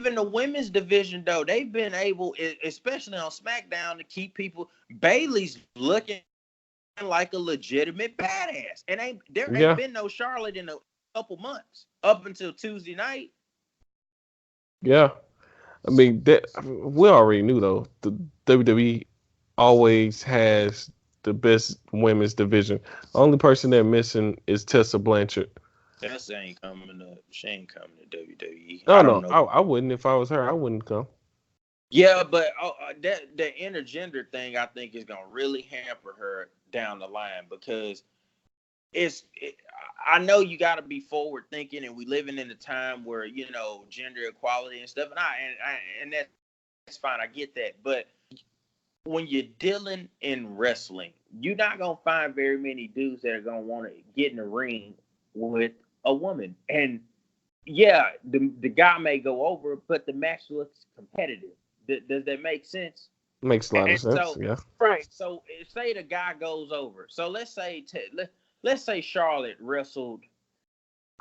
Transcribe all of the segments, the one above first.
even the women's division, though, they've been able, especially on SmackDown, to keep people. Bayley's looking like a legitimate badass, and there ain't been no Charlotte in a couple months up until Tuesday night. Yeah, I mean we already knew though. The WWE always has the best women's division. The only person they're missing is Tessa Blanchard. Tessa ain't coming up. She ain't coming to WWE. No, I don't no, know. I wouldn't if I was her. I wouldn't come. Yeah, but that the intergender thing, I think, is gonna really hamper her down the line because I know you got to be forward thinking, and we living in a time where gender equality and stuff, and that's fine. I get that, but when you're dealing in wrestling, you're not gonna find very many dudes that are gonna want to get in the ring with a woman. And yeah, the guy may go over, but the match looks competitive. Does that make sense? Makes a lot of sense. So, yeah. Right. So say the guy goes over. So let's say Charlotte wrestled,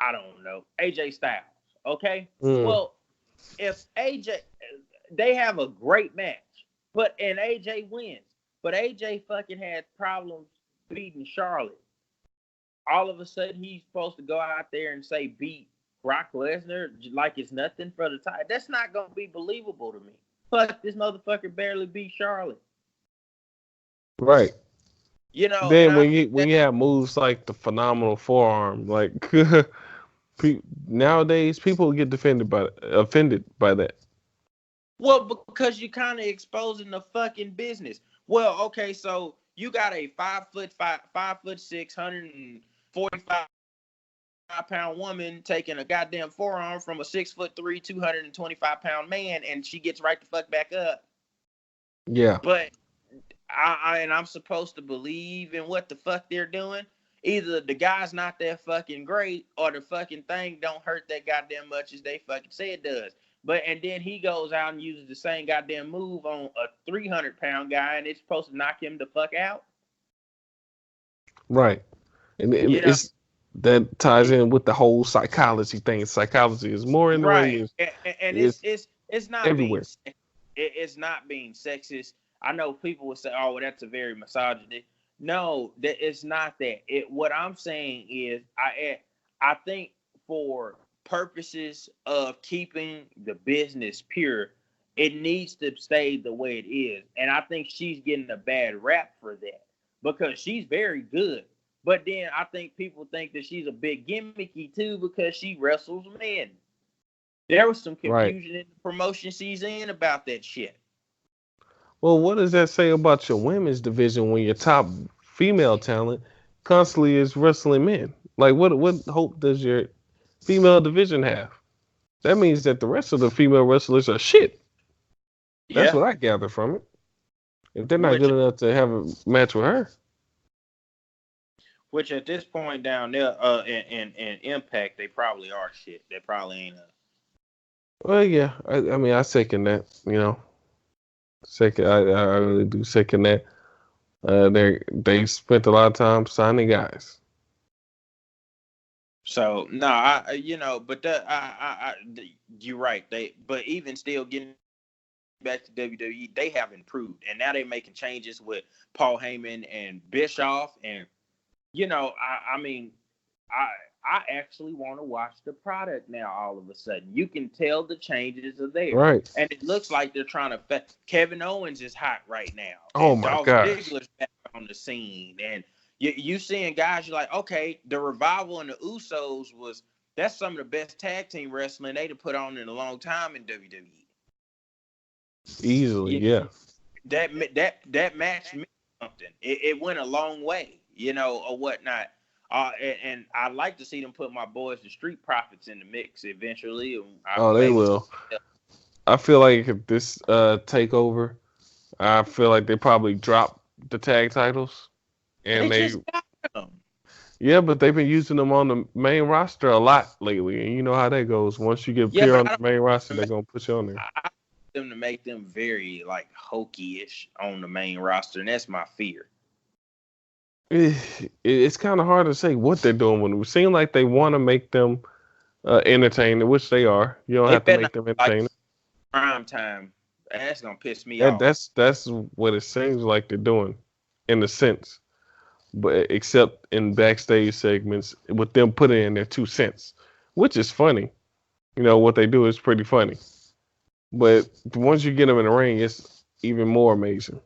I don't know, AJ Styles. Okay. Well, if they have a great match, and AJ wins, but AJ fucking had problems beating Charlotte. All of a sudden, he's supposed to go out there and say beat Brock Lesnar like it's nothing for the title. That's not gonna be believable to me. Fuck, this motherfucker barely beat Charlotte. Right. Then when you have moves like the phenomenal forearm, like nowadays people get offended by that. Well, because you're kind of exposing the fucking business. Well, okay, so you got a 5'6", 145-pound woman taking a goddamn forearm from a 6'3", 225-pound man, and she gets right the fuck back up. Yeah. But I'm supposed to believe in what the fuck they're doing. Either the guy's not that fucking great, or the fucking thing don't hurt that goddamn much as they fucking say it does. And then he goes out and uses the same goddamn move on a 300-pound guy, and it's supposed to knock him the fuck out. Right. And that ties in with the whole psychology thing. Psychology is more in the ring. And it's not everywhere. It's not being sexist. I know people will say, "Oh, well, that's a very misogynistic." No, it's not that. What I'm saying is, I think for purposes of keeping the business pure, it needs to stay the way it is. And I think she's getting a bad rap for that because she's very good. But then I think people think that she's a bit gimmicky too because she wrestles men. There was some confusion in the promotion she's in about that shit. Well, what does that say about your women's division when your top female talent constantly is wrestling men? Like, what hope does your female division have? That means that the rest of the female wrestlers are shit. That's what I gather from it. If they're not good enough to have a match with her. Which at this point down there, in Impact, they probably are shit. They probably ain't. Well, yeah. I mean, I second that. I really do second that. They spent a lot of time signing guys. So no, but you're right. But even still getting back to WWE, they have improved, and now they're making changes with Paul Heyman and Bischoff, and I actually want to watch the product now. All of a sudden, you can tell the changes are there, right? And it looks like they're trying to. Kevin Owens is hot right now. Oh my god! Ziggler's back on the scene, and you seeing guys. You're like, okay, the Revival and the Usos that's some of the best tag team wrestling they'd have put on in a long time in WWE. Easily, yeah. That match meant something. It went a long way, or whatnot. And I'd like to see them put my boys, the Street Profits, in the mix eventually. They will. I feel like if this takeover, I feel like they probably drop the tag titles, and they just got them. Yeah, but they've been using them on the main roster a lot lately, and you know how that goes. Once you get appear on the main roster, they're gonna put you on there. I want them to make them very hokey-ish on the main roster, and that's my fear. It's kind of hard to say what they're doing when it seems like they want to make them entertaining, which they are. You don't have to make them entertaining. prime time, that's gonna piss me And off. that's what it seems like they're doing, in a sense. But except in backstage segments, with them putting in their 2 cents, which is funny. What they do is pretty funny. But once you get them in the ring, it's even more amazing.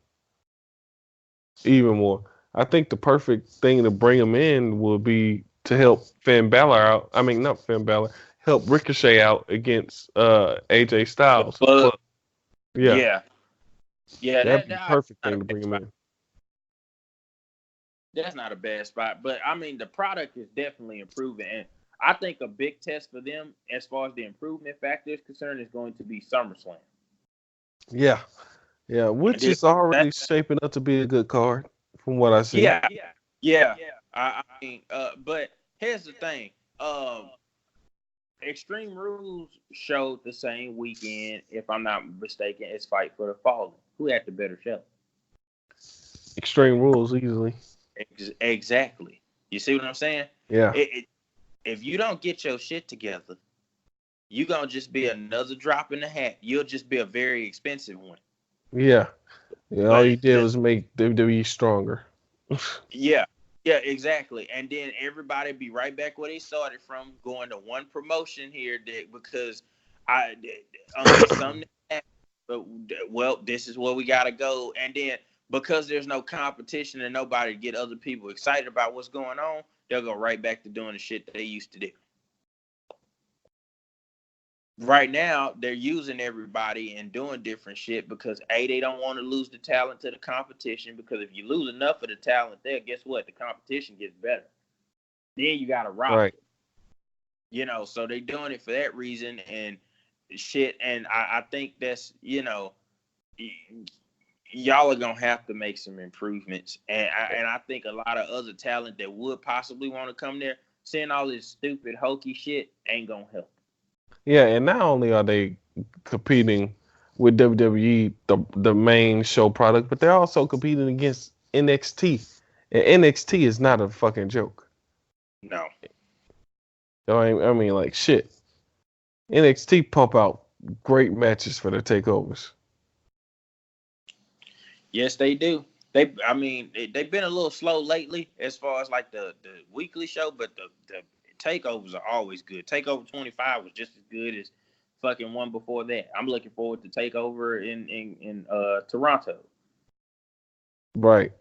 Even more. I think the perfect thing to bring them in would be to help Finn Balor out. I mean, not Finn Balor. Help Ricochet out against AJ Styles. But Yeah, yeah, that'd be the that's perfect not a thing to bad bring them spot. in. That's not a bad spot. But I mean, the product is definitely improving, and I think a big test for them, as far as the improvement factor is concerned, is going to be SummerSlam. Yeah, yeah, which is already shaping up to be a good card, from what I see. Yeah. I mean, but here's the thing. Extreme Rules showed the same weekend, if I'm not mistaken, as Fight for the Fallen. Who had the better show? Extreme Rules easily. Exactly. You see what I'm saying? Yeah. If you don't get your shit together, you're going to just be another drop in the hat. You'll just be a very expensive one. Yeah. All you did was make WWE stronger. Yeah, exactly. And then everybody be right back where they started from, going to one promotion here because unless something happens, well, this is where we got to go. And then because there's no competition and nobody to get other people excited about what's going on, they'll go right back to doing the shit that they used to do. Right now, they're using everybody and doing different shit because they don't want to lose the talent to the competition, because if you lose enough of the talent there, guess what? The competition gets better. Then you got to rock. Right. So they're doing it for that reason and shit. And I think that's, y'all are going to have to make some improvements. And I think a lot of other talent that would possibly want to come there, seeing all this stupid, hokey shit ain't going to help. Yeah, and not only are they competing with WWE, the main show product, but they're also competing against NXT. And NXT is not a fucking joke. No. I mean, like, shit. NXT pump out great matches for their takeovers. Yes, they do. They've been a little slow lately as far as like the weekly show, but the takeovers are always good. Takeover 25 was just as good as fucking one before that. I'm looking forward to Takeover in Toronto. Right.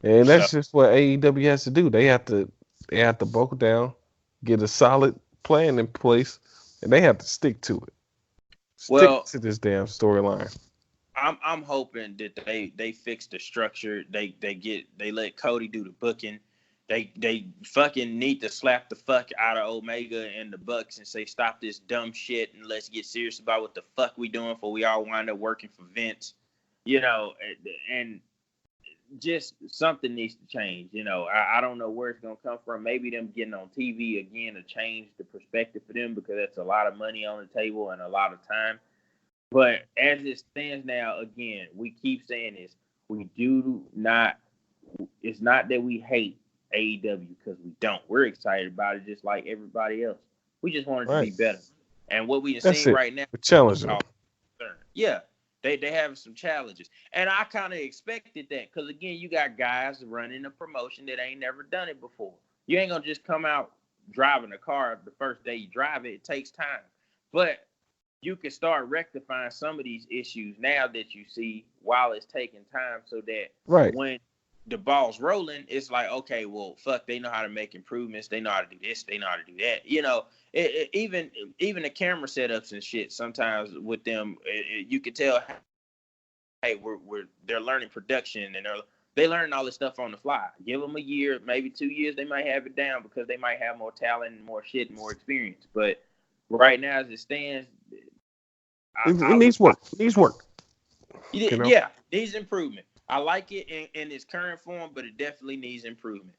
And that's just what AEW has to do. They have to buckle down, get a solid plan in place, and they have to stick to it. Stick to this damn storyline. I'm hoping that they fix the structure. They let Cody do the booking. They fucking need to slap the fuck out of Omega and the Bucks and say, stop this dumb shit and let's get serious about what the fuck we doing before we all wind up working for Vince. And just something needs to change. I don't know where it's going to come from. Maybe them getting on TV again to change the perspective for them, because that's a lot of money on the table and a lot of time. But as it stands now, again, we keep saying this. It's not that we hate AEW, because we don't. We're excited about it just like everybody else. We just want it to be better. And what we've seen right now, we're challenging. Yeah, they have some challenges. And I kind of expected that, because, again, you got guys running a promotion that ain't never done it before. You ain't going to just come out driving a car the first day you drive it. It takes time. But you can start rectifying some of these issues now that you see while it's taking time, so that when the ball's rolling, it's like, okay, well, fuck, they know how to make improvements. They know how to do this. They know how to do that. Even the camera setups and shit, sometimes with them, you can tell, hey, they're learning production, and they learn all this stuff on the fly. Give them a year, maybe 2 years, they might have it down, because they might have more talent and more shit and more experience. But right now, as it stands, it needs work. It needs work. Yeah, needs improvement. I like it in its current form, but it definitely needs improvement.